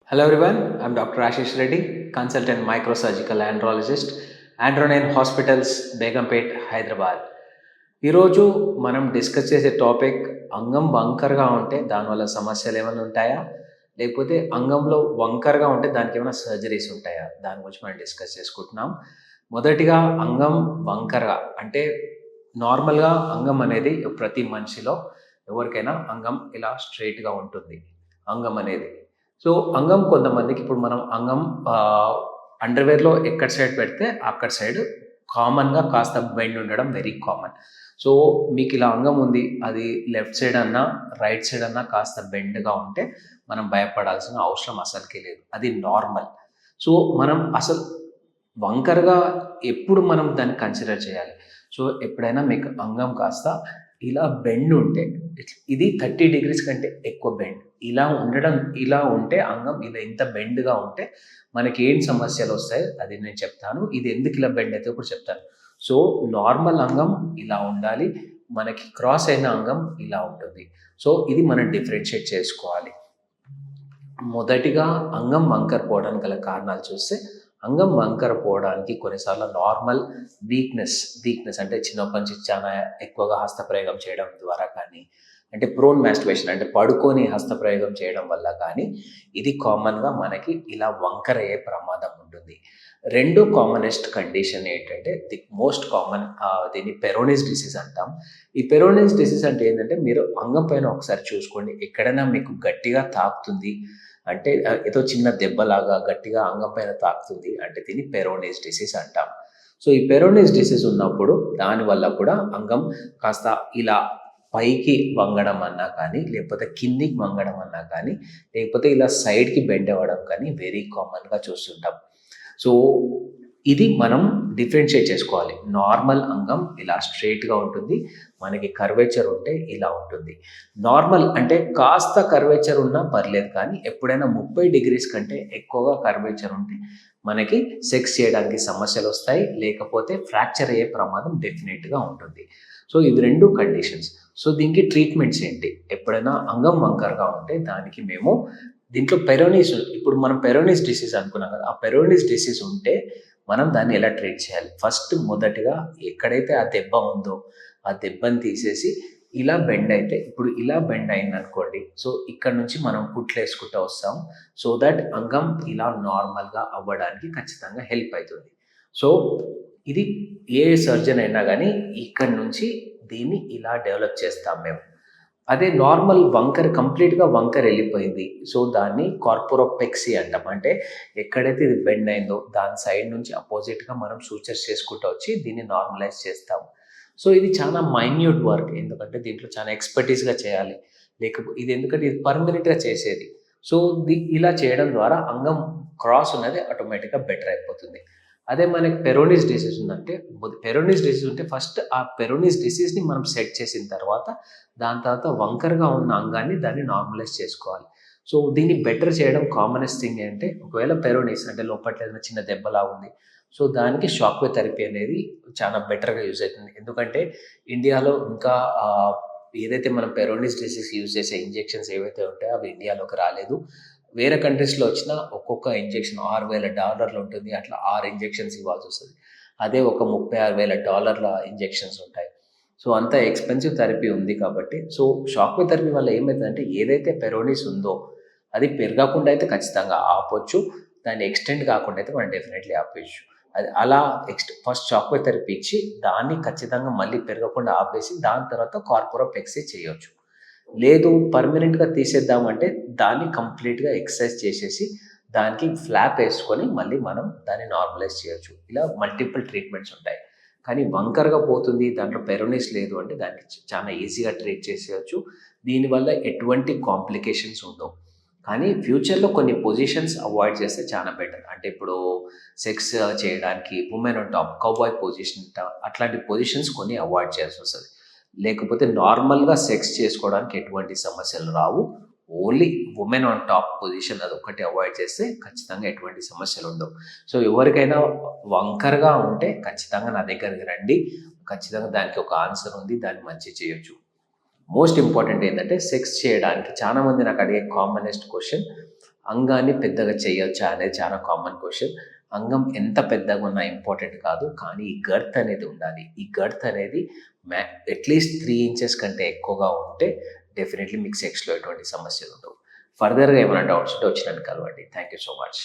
Hello everyone, I'm Dr. Ashish Reddy, consultant microsurgical andrologist, Andronine Hospitals, Begumpet, Hyderabad. ఈరోజు మనం discuss చేసే topic అంగం వంకరగా ఉంటే దానివల్ల సమస్యలు ఏమైనా ఉంటాయా? లేకపోతే అంగంలో వంకరగా ఉంటే దానికి ఏమైనా సర్జరీస్ ఉంటాయా? దాని గురించి మనం డిస్కస్ చేసుకుంటున్నాం. మొదటిగా అంగం వంకరగా అంటే నార్మల్‌గా అంగం అనేది ప్రతి మనిషిలో ఎవరికైనా అంగం ఇలా స్ట్రెయిట్‌గా ఉంటుంది. అంగం అనేది. సో, అంగం కొంతమందికి ఇప్పుడు మనం అంగం అండర్‌వేర్‌లో ఎక్కడి సైడ్ పెడితే అక్కడి సైడ్ కామన్‌గా కాస్త బెండ్ ఉండడం వెరీ కామన్. సో, మీకిలా అంగం ఉంది. అది లెఫ్ట్ సైడ్ అన్నా, రైట్ సైడ్ అన్నా కాస్త బెండ్‌గా ఉంటే మనం భయపడాల్సిన అవసరం అసలకే లేదు. అది నార్మల్. సో, మనం అసలు వంకరగా ఎప్పుడు మనం దాన్ని కన్సిడర్ చేయాలి? సో, ఎప్పుడైనా మీకు అంగం కాస్త ఇలా బెండ్ ఉంటే ఇది 30 డిగ్రీస్ కంటే ఎక్కువ బెండ్. ఇలా ఉంటే అంగం ఇలా ఇంత బెండ్‌గా ఉంటే మనకేం సమస్యలొస్తాయో అది నేను చెప్తాను. ఇది ఎందుకు ఇలా బెండ్ అయితదో కూడా చెప్తాను. సో, నార్మల్ అంగం ఇలా ఉండాలి. మనకి క్రాస్ అయిన అంగం ఇలా ఉంటుంది. సో, ఇది మనం డిఫరెన్షియేట్ చేసుకోవాలి. మొదటిగా అంగం వంకర పోవడానికి గల కారణాలు చూస్తే, అంగం వంకర పోవడానికి కొన్నిసార్లు నార్మల్ వీక్‌నెస్ అంటే చిన్నప్పటి నుంచి చాలా ఎక్కువగా హస్తప్రయోగం చేయడం ద్వారా కానీ, అంటే ప్రోన్ మాస్టర్బేషన్ అంటే పడుకొని హస్తప్రయోగం చేయడం వల్ల కానీ, ఇది కామన్‌గా మనకి ఇలా వంకర అయ్యే ప్రమాదం ఉంటుంది. రెండో కామనెస్ట్ కండిషన్ ఏంటంటే, ది మోస్ట్ కామన్ దీన్ని పెరోనిస్ డిసీజ్ అంటాం. ఈ పెరోనిస్ డిసీజ్ అంటే ఏంటంటే, మీరు అంగం పైన ఒకసారి చూసుకోండి. ఎక్కడైనా మీకు గట్టిగా తాకుతుంది అంటే ఏదో చిన్న దెబ్బలాగా గట్టిగా అంగం పైన తాకుతుంది అంటే దీన్ని పెరోనిస్ డిసీజ్ అంటాం. సో, ఈ పెరోనిస్ డిసీజ్ ఉన్నప్పుడు దానివల్ల కూడా అంగం కాస్త ఇలా పైకి వంగడం అన్నా కానీ, లేకపోతే కిందికి వంగడం అన్నా కానీ, లేకపోతే ఇలా సైడ్‌కి బెండ్ అవ్వడం కానీ వెరీ కామన్‌గా చూస్తుంటాం. సో, ఇది మనం డిఫరెన్షియేట్ చేసుకోవాలి. నార్మల్ అంగం ఇలా స్ట్రెయిట్‌గా ఉంటుంది. మనకి కర్వేచర్ ఉంటే ఇలా ఉంటుంది. నార్మల్ అంటే కాస్త కర్వేచర్ ఉన్నా పర్లేదు కానీ ఎప్పుడైనా 30 డిగ్రీస్ కంటే ఎక్కువగా కర్వేచర్ ఉంటే మనకి సెక్స్ చేయడానికి సమస్యలొస్తాయి. లేకపోతే ఫ్రాక్చర్ అయ్యే ప్రమాదం డెఫినిట్‌గా ఉంటుంది. సో, ఇవి 2 కండిషన్స్. సో, దీనికి ట్రీట్మెంట్స్ ఏంటి? ఎప్పుడైనా అంగం వంకరగా ఉంటే దానికి మేము దీంట్లో ఇప్పుడు మనం పెరోనిస్ డిసీజ్ అనుకున్నాం కదా! ఆ పెరోనిస్ డిసీజ్ ఉంటే మనం దాన్ని ఎలా ట్రీట్ చేయాలి? ఫస్ట్ మొదటిగా ఎక్కడైతే ఆ దెబ్బ ఉందో, ఆ దెబ్బని తీసేసి ఇలా బెండ్ అయితే ఇప్పుడు ఇలా బెండ్ అయిందనుకోండి. సో, ఇక్కడ నుంచి మనం కుట్లేసుకుంటా వస్తాం. సో దట్ అంగం ఇలా నార్మల్‌గా అవ్వడానికి ఖచ్చితంగా హెల్ప్ అయితుంది. సో, ఇది ఏ సర్జన్ అయినా గానీ ఇక్కడి నుంచి దీన్ని ఇలా డెవలప్ చేస్తాం మేము. అదే నార్మల్ కంప్లీట్‌గా వంకరెళ్ళిపోయింది. సో, దాన్ని కార్పోరోపెక్సీ అంటాం. అంటే ఎక్కడైతే ఇది బెండ్ అయిందో దాని సైడ్ నుంచి అపోజిట్‌గా మనం సూచర్స్ చేసుకుంటూ వచ్చి దీన్ని నార్మలైజ్ చేస్తాం. సో, ఇది చాలా మైన్యూట్ వర్క్. ఎందుకంటే దీంట్లో చాలా ఎక్స్‌పర్టీస్‌గా చేయాలి. ఇది ఎందుకంటే ఇది పర్మనెంట్‌గా చేసేది. సో, ఇలా చేయడం ద్వారా అంగం క్రాస్ ఉన్నది ఆటోమేటిక్‌గా బెటర్ అయిపోతుంది. అదే మనకి పెరోనిస్ డిసీజ్ ఉందంటే పెరోనిస్ డిసీజ్ ఉంటే ఫస్ట్ ఆ పెరోనిస్ డిసీజ్‌ని మనం సెట్ చేసిన తర్వాత దాని తర్వాత వంకరగా ఉన్న అంగాన్ని దాన్ని నార్మలైజ్ చేసుకోవాలి. సో, దీన్ని బెటర్ చేయడం కామనెస్ట్ థింగ్ ఏంటంటే ఒకవేళ పెరోనిస్ అంటే లోపట్ల ఏదైనా చిన్న దెబ్బలా ఉంది. సో, దానికి షాక్ వేవ్ థెరపీ అనేది చాలా బెటర్‌గా యూజ్ అయితుంది. ఎందుకంటే ఇండియాలో ఇంకా ఏదైతే మనం పెరోనిస్ డిసీజ్‌కి యూజ్ చేసే ఇంజెక్షన్స్ ఏవైతే ఉంటాయో అవి ఇండియాలోకి రాలేదు. వేరే కంట్రీస్‌లో వచ్చినా ఒక్కొక్క ఇంజెక్షన్ $6,000 ఉంటుంది. అట్లా 6 ఇంజెక్షన్స్ ఇవ్వాల్సొస్తది. అదే ఒక $36,000 ఇంజెక్షన్స్ ఉంటాయి. సో, అంత ఎక్స్‌పెన్సివ్ థెరపీ ఉంది కాబట్టి సో, షాక్ వేవ్ థెరపీ వల్ల ఏమైతదంటే ఏదైతే పెరోనిస్ ఉందో అది పెరగకుండా అయితే ఖచ్చితంగా ఆపొచ్చు. దాన్ని ఎక్స్‌టెండ్ కాకుండా అయితే మనం డెఫినైట్‌లీ ఆపేయొచ్చు. అది అలా ఫస్ట్ షాక్ వేవ్ థెరపీ ఇచ్చి దాన్ని ఖచ్చితంగా మళ్ళీ పెరగకుండా ఆపేసి దాని తర్వాత కార్పోరోపెక్సీ చేయొచ్చు. లేదు పర్మనెంట్‌గా తీసేద్దామంటే దాన్ని కంప్లీట్‌గా ఎక్సర్సైజ్ చేసేసి దానికి ఫ్లాప్ ఏసుకొని మళ్ళీ మనం దాన్ని నార్మలైజ్ చేయొచ్చు. ఇలా మల్టిపుల్ ట్రీట్మెంట్స్ ఉంటాయి. కానీ వంకరగా పోతుంది దాంట్లో పెరోనిస్ లేదు అంటే దానికి చాలా ఈజీగా ట్రీట్ చేసేయొచ్చు. దీనివల్ల ఎటువంటి కాంప్లికేషన్స్ ఉండవు. కానీ ఫ్యూచర్‌లో కొన్ని పొజిషన్స్ అవాయిడ్ చేస్తే చాలా బెటర్. అంటే ఇప్పుడు సెక్స్ చేయడానికి women on top cowboy position అట్లాంటి పొజిషన్స్ కొన్ని అవాయిడ్ చేయాల్సొస్తది. లేకపోతే నార్మల్‌గా సెక్స్ చేసుకోవడానికి ఎటువంటి సమస్యలు రావు. Only women on top position అదొక్కటి అవాయిడ్ చేస్తే ఖచ్చితంగా ఎటువంటి సమస్యలుండవు. సో, ఎవరికైనా వంకరగా ఉంటే ఖచ్చితంగా నా దగ్గరికి రండి. ఖచ్చితంగా దానికి ఒక ఆన్సర్ ఉంది. దాన్ని మంచిగా చేయొచ్చు. మోస్ట్ ఇంపార్టెంట్ ఏంటంటే సెక్స్ చేయడానికి చాలామంది నాకు అడిగే కామనెస్ట్ క్వెషన్ అంగాన్ని పెద్దగా చేయొచ్చా అనేది చాలా కామన్ క్వశ్చన్. అంగం ఎంత పెద్దగా ఉన్నా ఇంపార్టెంట్ కాదు. కానీ ఈ గర్త్ అనేది ఉండాలి. ఈ గర్త్ అనేది అట్‌లీస్ట్ 3 ఇంచెస్ కంటే ఎక్కువగా ఉంటే డెఫినెట్‌లీ మీకు సెక్స్‌లో ఎటువంటి సమస్యలు ఉండవు. ఫర్దర్‌గా ఏమైనా డౌట్స్ ఉంటే వచ్చి నన్ను కలవండి. Thank you so much.